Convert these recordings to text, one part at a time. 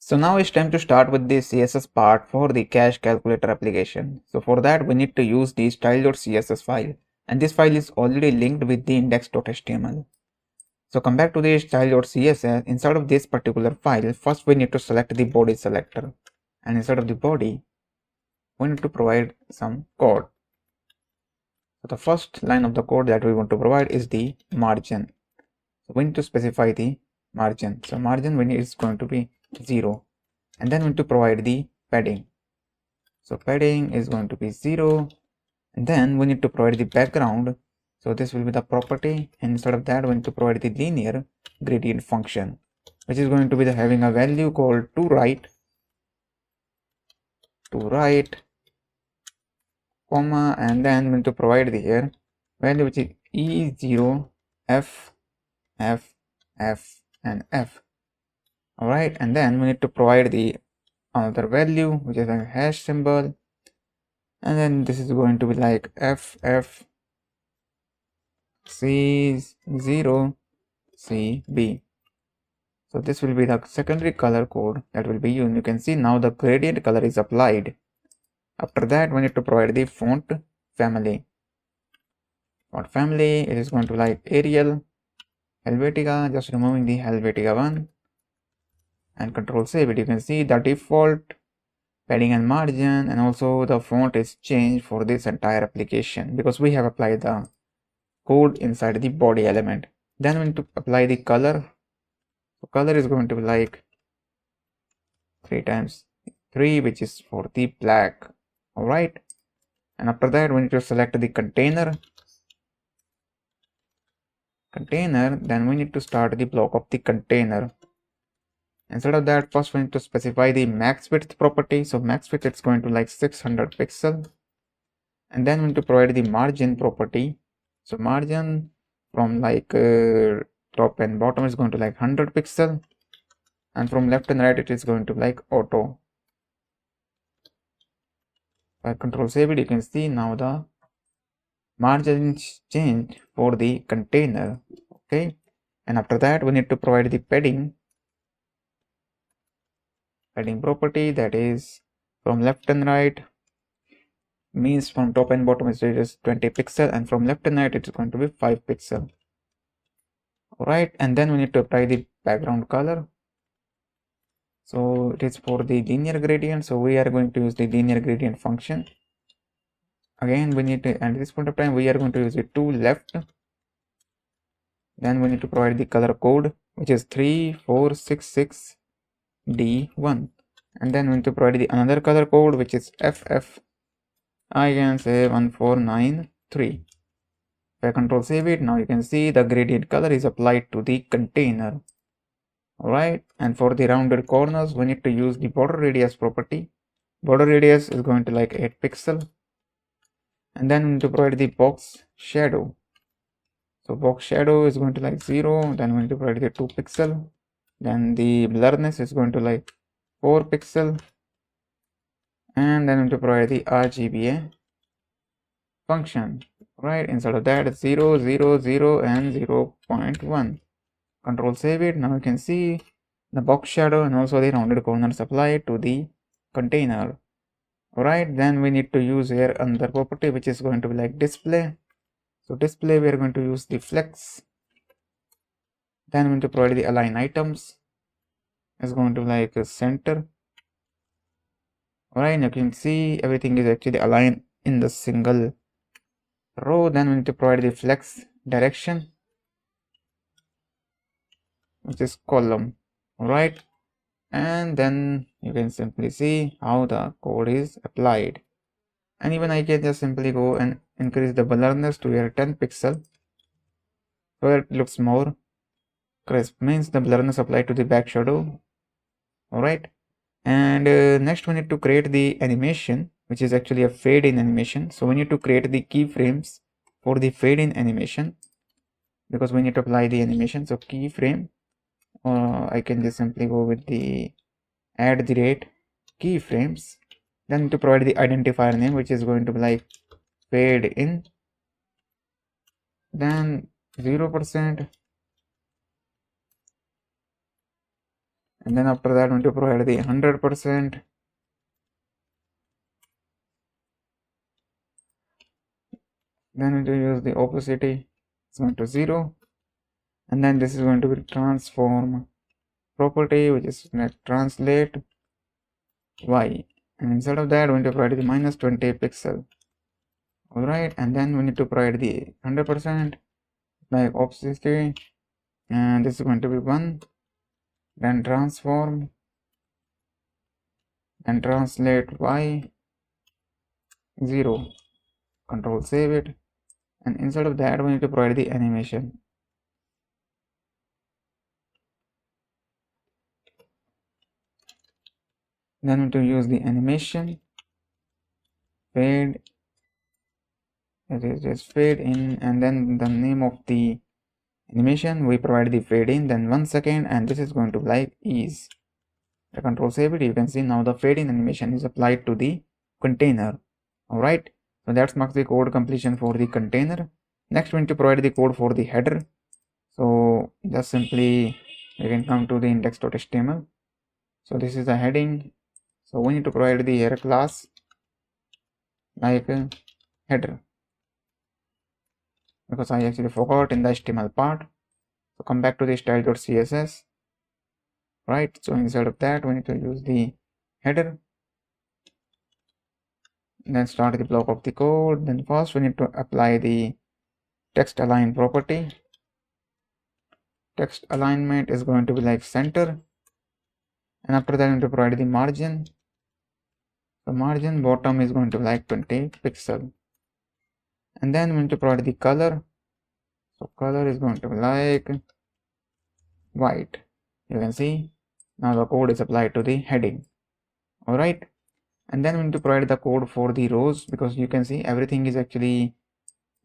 So now it's time to start with the CSS part for the cache calculator application. So for that we need to use the style.css file, and this file is already linked with the index.html. So come back to the style.css. Inside of this particular file, first we need to select the body selector, and inside of the body we need to provide some code. So the first line of the code that we want to provide is the margin. So we need to specify the margin. So margin is going to be 0. And then we need to provide the padding. So padding is going to be 0. And then we need to provide the background. So this will be the property, and instead of that we need to provide the linear gradient function, which is going to be having a value called to right, comma, and then we need to provide the here value which is E0, F, and F. Alright, and then we need to provide the another value which is a hash symbol, and then this is going to be like FF C0 CB. So this will be the secondary color code that will be used. You can see now the gradient color is applied. After that we need to provide the font family. Font family, it is going to like Arial, Helvetica, just removing the Helvetica one, and control save it. You can see the default padding and margin, and also the font is changed for this entire application because we have applied the code inside the body element. Then we need to apply the color. So color is going to be like 3 times 3, which is for the black. Alright, and after that we need to select the container, then we need to start the block of the container. Instead of that, first we need to specify the max width property. So max width, it's going to like 600 pixel, and then we need to provide the margin property. So margin from like top and bottom is going to like 100 pixel, and from left and right it is going to like auto. By control save it, you can see now the margin changed for the container. Okay, and after that we need to provide the padding property, that is from left and right, means from top and bottom is 20 pixel, and from left and right it's going to be 5 pixel. Alright, and then we need to apply the background color. So it is for the linear gradient, so we are going to use the linear gradient function. Again we need to, at this point of time we are going to use it to left. Then we need to provide the color code, which is 3466 D1, and then we need to provide the another color code, which is FF, I can say 1493. If I control save it, now you can see the gradient color is applied to the container. Alright, and for the rounded corners we need to use the border radius property. Border radius is going to like 8 pixel, and then we need to provide the box shadow. So box shadow is going to like 0, then we need to provide the 2 pixel, then the blurriness is going to like 4 pixel, and then we need to provide the RGBA function. Right, inside of that 0, 0, 0 and 0.1. Control save it. Now you can see the box shadow and also the rounded corners applied to the container. Alright, then we need to use here another property which is going to be like display. So display, we are going to use the flex. Then we need to provide the align items. It's going to like a center. Alright, you can see everything is actually aligned in the single row. Then we need to provide the flex direction, which is column. Alright, and then you can simply see how the code is applied. And even I can just simply go and increase the blurriness to here 10 pixel, so that it looks more crisp, means the blurriness applied to the back shadow. Alright, and next we need to create the animation, which is actually a fade in animation. So we need to create the keyframes for the fade in animation, because we need to apply the animation. So keyframe, I can just simply go with the add the rate keyframes, then to provide the identifier name, which is going to be like fade in, then 0%, And then after that, I'm going to provide the 100%. Then we to use the opacity, it's going to 0. And then this is going to be transform property, which is like translate y. And instead of that, we're going to provide the minus 20 pixel. Alright, and then we need to provide the 100% like opacity, and this is going to be 1. Then transform and translate y 0. Control save it. And instead of that, we need to provide the animation. Then we need to use the animation fade. It is just fade in, and then the name of the animation we provide the fade in, then 1 second, and this is going to like ease. The control save it. You can see now the fade in animation is applied to the container. Alright, so that marks the code completion for the container. Next we need to provide the code for the header. So just simply you can come to the index.html. So this is the heading. So we need to provide the header class like header, because I actually forgot in the HTML part. So come back to the style.css. Right, so instead of that, we need to use the header. Then start the block of the code. Then first we need to apply the text align property. Text alignment is going to be like center, and after that we need to provide the margin. The margin bottom is going to be like 20 pixel, and then we need to provide the color. So color is going to be like white. You can see now the code is applied to the heading. Alright, and then we need to provide the code for the rows, because you can see everything is actually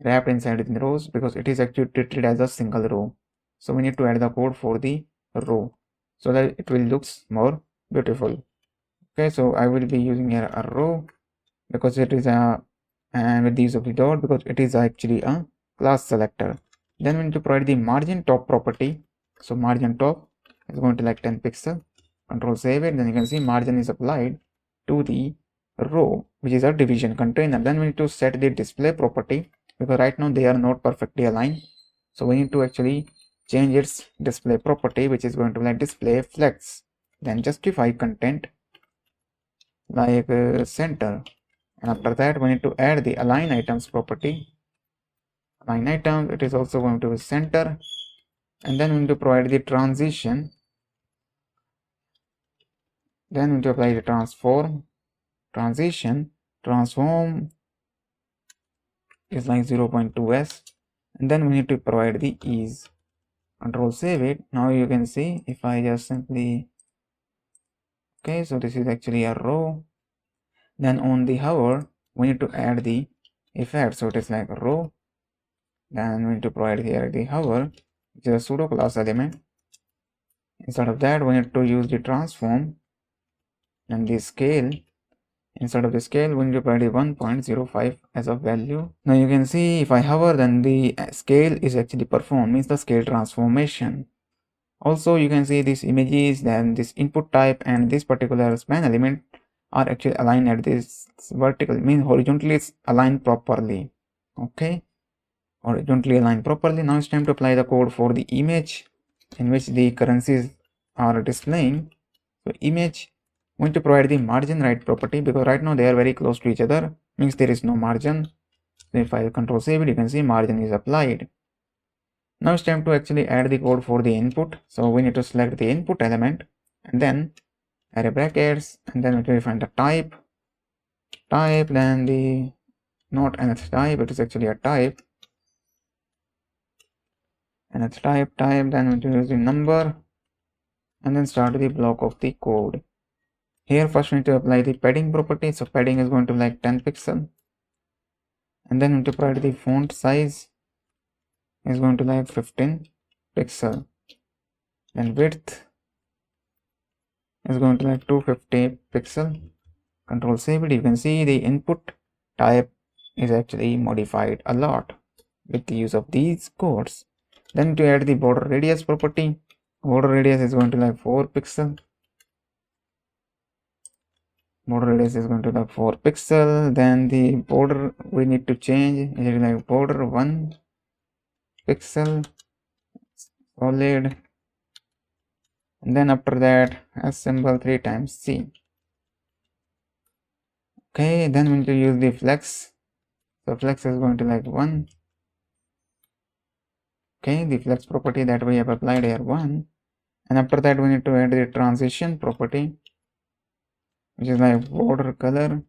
wrapped inside the rows because it is actually treated as a single row. So we need to add the code for the row so that it will look more beautiful. Okay, so I will be using here a row because it is a, and with the use of the dot, because it is actually a class selector. Then we need to provide the margin top property. So margin top is going to like 10 pixel. Control save it. Then you can see margin is applied to the row, which is a division container. Then we need to set the display property, because right now they are not perfectly aligned. So we need to actually change its display property, which is going to be like display flex. Then justify content like center. And after that, we need to add the align items property. Align items, it is also going to be center. And then we need to provide the transition. Then we need to apply the transform. Transition, transform is like 0.2s. And then we need to provide the ease. Control save it. Now you can see if I just simply, okay, so this is actually a row. Then on the hover, we need to add the effect. So it is like a row. Then we need to provide here the hover, which is a pseudo class element. Instead of that, we need to use the transform and the scale. Instead of the scale, we need to provide 1.05 as a value. Now you can see if I hover, then the scale is actually performed, means the scale transformation. Also, you can see these images, then this input type and this particular span element are actually aligned at this vertical, means horizontally it's aligned properly. Okay, horizontally aligned properly. Now it's time to apply the code for the image in which the currencies are displaying. So image, we need to provide the margin right property, because right now they are very close to each other, means there is no margin. So if I control save it, you can see margin is applied. Now it's time to actually add the code for the input. So we need to select the input element and then array brackets, and then we will find the type, then the not nth type, it is actually a type, nth type, then we will use the number, and then start the block of the code. Here first we need to apply the padding property. So padding is going to be like 10 pixel, and then we need to provide the font size is going to like 15 pixel, then width is going to like 250 pixel. Control save it. You can see the input type is actually modified a lot with the use of these codes. Then to add the border radius property, border radius is going to like 4 pixel. border radius is going to be 4 pixel. Then the border we need to change, it is like border 1 pixel solid, and then after that as symbol 3 times C. Okay, then we need to use the flex. So flex is going to like 1. Okay, the flex property that we have applied here 1, and after that we need to add the transition property, which is like border color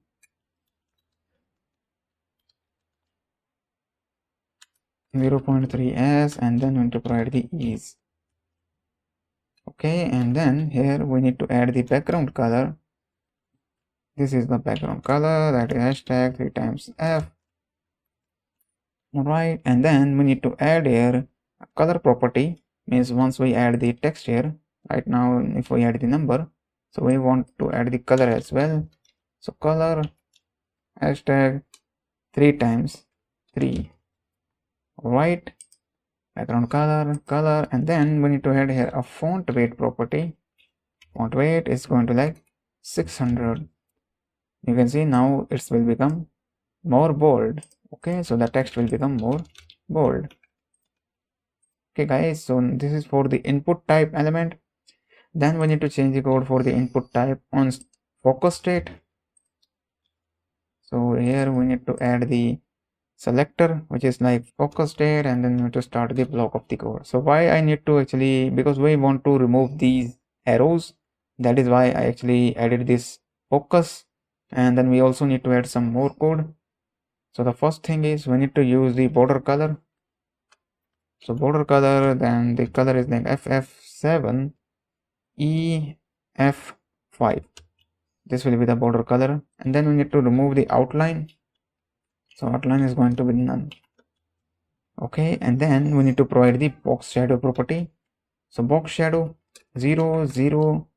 0.3s, and then we need to provide the ease. Okay, and then here we need to add the background color. This is the background color, that is hashtag 3 times F. Alright, and then we need to add here a color property, means once we add the text here, right now if we add the number, so we want to add the color as well. So color hashtag 3 times 3. Alright, background color, and then we need to add here a font weight property. Font weight is going to like 600. You can see now it will become more bold. Okay, so the text will become more bold. Okay guys, so this is for the input type element. Then we need to change the code for the input type on focus state. So here we need to add the selector, which is like focus state, and then we need to start the block of the code. So why I need to actually, because we want to remove these arrows, that is why I actually added this focus. And then we also need to add some more code. So the first thing is we need to use the border color. So border color, then the color is like FF7 EF5. This will be the border color, and then we need to remove the outline. So outline is going to be none. Okay, and then we need to provide the box shadow property. So box shadow 0 0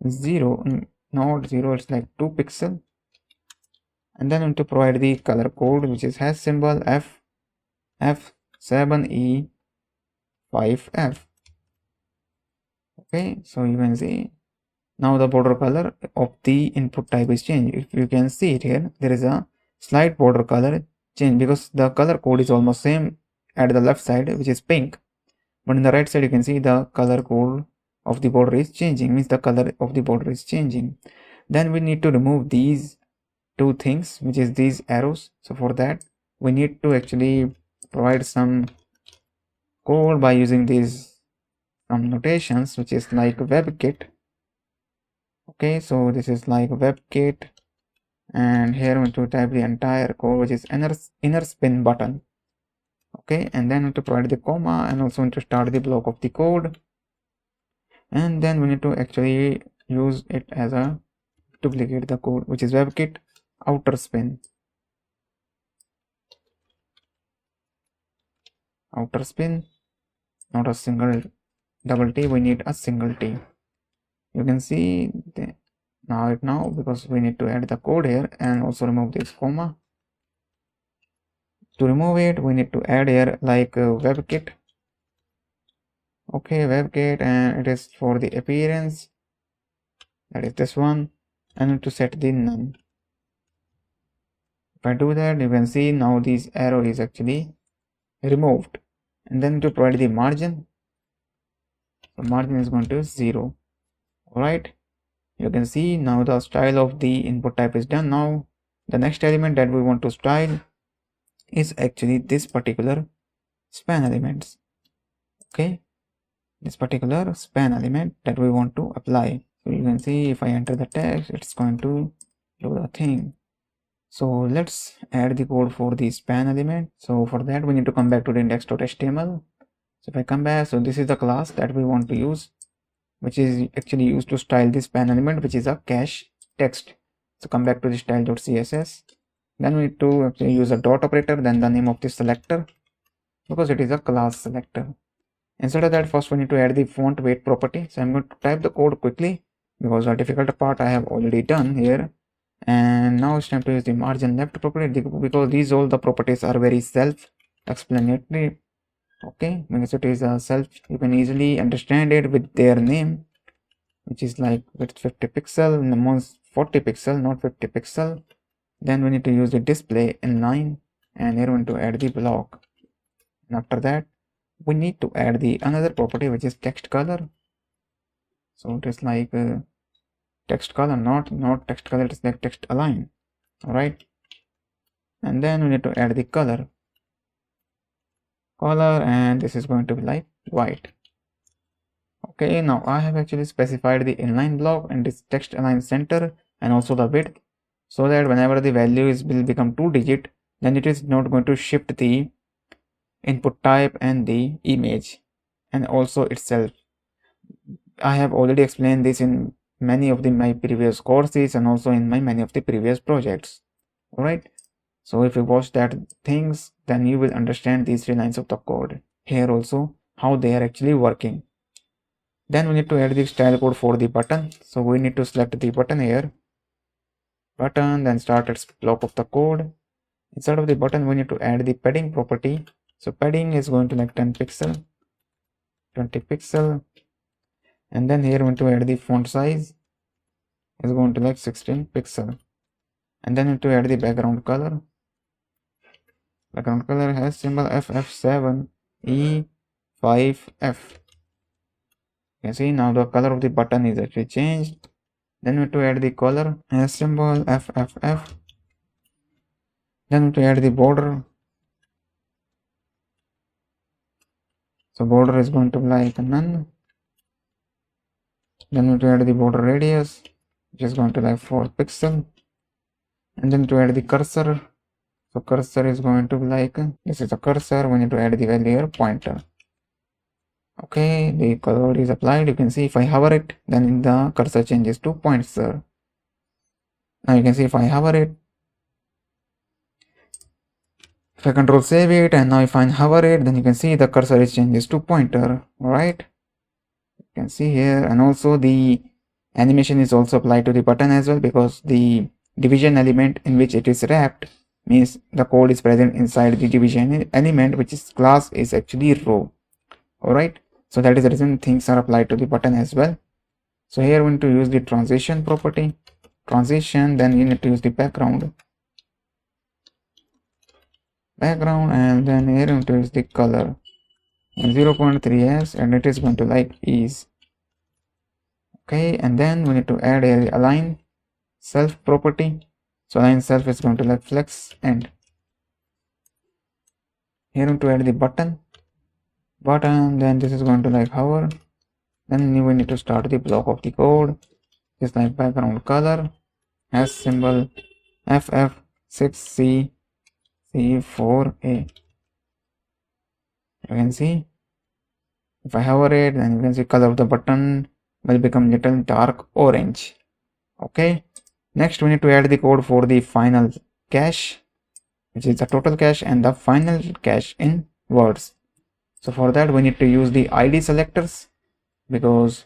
0, not 0, it's like 2 pixel. And then we need to provide the color code, which is hash symbol F7E5F. Okay, so you can see now the border color of the input type is changed. If you can see it here, there is a slight border color change because the color code is almost same at the left side, which is pink, but in the right side you can see the color code of the border is changing, means the color of the border is changing. Then we need to remove these two things, which is these arrows. So for that we need to actually provide some code by using these some notations, which is like WebKit. Okay, so this is like WebKit, and here we need to type the entire code, which is inner spin button. Okay, and then we need to provide the comma, and also need to start the block of the code, and then we need to actually use it as a duplicate the code, which is WebKit outer spin. Outer spin, not a single double T, we need a single T. You can see now because we need to add the code here and also remove this comma. To remove it, we need to add here like WebKit. Okay, WebKit, and it is for the appearance, that is this one, and need to set the none. If I do that, you can see now this arrow is actually removed. And then to provide the margin, the margin is going to 0. Alright, you can see now the style of the input type is done. Now the next element that we want to style is actually this particular span elements. Okay, this particular span element that we want to apply. So you can see if I enter the text, it's going to do the thing. So let's add the code for the span element. So for that we need to come back to the index.html. So if I come back, so this is the class that we want to use, which is actually used to style the span element, which is a cache text. So come back to the style.css. Then we need to actually use a dot operator, then the name of the selector, because it is a class selector. Instead of that, first we need to add the font weight property. So I'm going to type the code quickly because the difficult part I have already done here. And now it's time to use the margin left property, because these all the properties are very self-explanatory. Okay, because it is a self, you can easily understand it with their name, which is like with 50 pixel, and the most 40 pixel, not 50 pixel. Then we need to use the display inline, and here we need to add the block. And after that, we need to add the another property, which is text color. So it is like text color, not text color, it is like text align. All right. And then we need to add the color, and this is going to be like white. Okay, now I have actually specified the inline block and this text align center and also the width, so that whenever the value will become 2-digit, then it is not going to shift the input type and the image and also itself. I have already explained this in many of my previous courses and also in many of the previous projects. All right. So if you watch that things, then you will understand these 3 lines of the code. Here also how they are actually working. Then we need to add the style code for the button. So we need to select the button here. Button, then start its block of the code. Inside of the button, we need to add the padding property. So padding is going to like 10 pixel, 20 pixel. And then here we need to add the font size. Is going to like 16 pixel. And then we need to add the background color. Background color has symbol FF7E5F. You can see now the color of the button is actually changed. Then we have to add the color as symbol FFF. Then we have to add the border. So border is going to be like none. Then we have to add the border radius, which is going to like 4 pixel. And then to add the cursor. So cursor is going to be like, this is a cursor. We need to add the value here, pointer. Okay, the color is applied. You can see if I hover it, then the cursor changes to pointer. Now you can see if I hover it, if I control save it, and now if I hover it, then you can see the cursor is changes to pointer. Alright, you can see here, and also the animation is also applied to the button as well, because the division element in which it is wrapped means the code is present inside the division element, which is class is actually row. Alright, so that is the reason things are applied to the button as well. So here we need to use the transition property. Transition, then you need to use the background, and then here we need to use the color and 0.3s, and it is going to like ease. Okay, and then we need to add a align self property. So align self is going to like flex end. Here we need to add the button, then this is going to like hover. Then we need to start the block of the code. Just like background color as symbol FF6C4A. You can see if I hover it, then you can see color of the button will become little dark orange. Okay, next we need to add the code for the final cache, which is the total cache and the final cache in words. So for that we need to use the ID selectors, because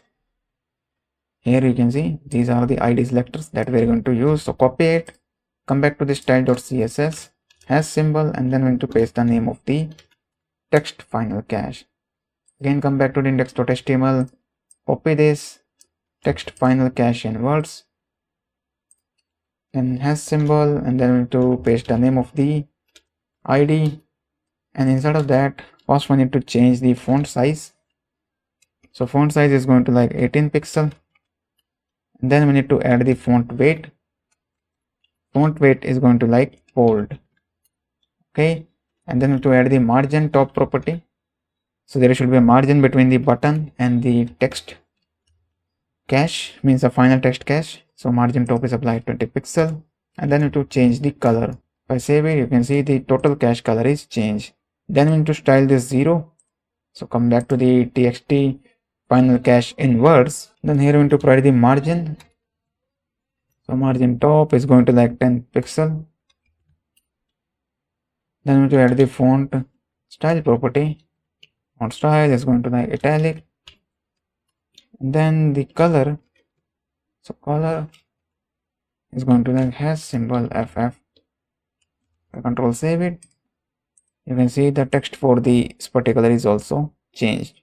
here you can see these are the ID selectors that we are going to use. So copy it, come back to the style.css, has symbol, and then we need to paste the name of the text final cache. Again come back to the index.html, copy this text final cache in words, then has symbol, and then we need to paste the name of the ID, and inside of that first we need to change the font size. So font size is going to like 18 pixel. And then we need to add the font weight. Font weight is going to like bold. Okay, and then we need to add the margin top property. So there should be a margin between the button and the text cache, means the final text cache. So margin top is applied 20 pixel, and then we need to change the color. If I save it, you can see the total cache color is changed. Then we need to style this 0. So come back to the txt final cache in words. Then here we need to provide the margin. So margin top is going to like 10 pixel. Then we need to add the font style property. Font style is going to like italic. And then the color. So color is going to like has symbol FF. I control save it. You can see the text for this particular is also changed.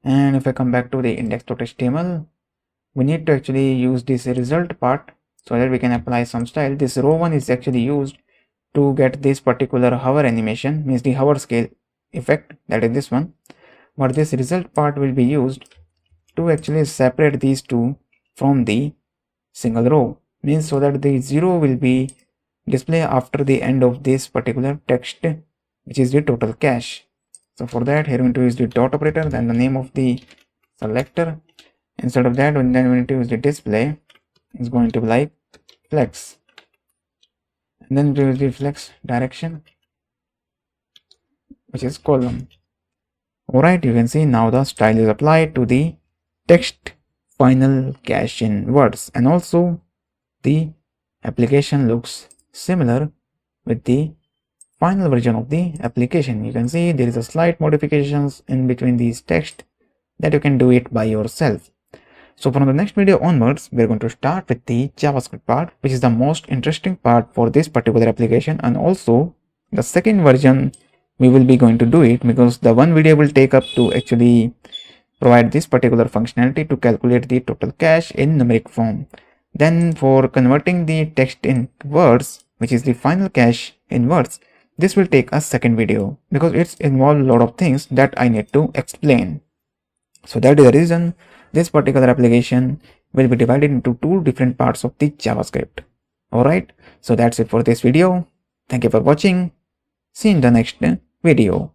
And if I come back to the index.html, we need to actually use this result part so that we can apply some style. This row 1 is actually used to get this particular hover animation, means the hover scale effect, that is this one. But this result part will be used to actually separate these two from the single row, means so that the 0 will be displayed after the end of this particular text, which is the total cache. So for that, here we need to use the dot operator, then the name of the selector. Instead of that, then we need to use the display. It's going to be like flex, and then we use the flex direction, which is column. Alright, you can see now the style is applied to the text final cache in words, and also the application looks similar with the final version of the application. You can see there is a slight modifications in between these text that you can do it by yourself. So from the next video onwards, we're going to start with the JavaScript part, which is the most interesting part for this particular application, and also the second version we will be going to do it because the one video will take up to actually provide this particular functionality to calculate the total cache in numeric form. Then for converting the text in words, which is the final cache in words, this will take a second video because it's involved a lot of things that I need to explain. So that is the reason this particular application will be divided into two different parts of the JavaScript. Alright, so that's it for this video. Thank you for watching. See you in the next video.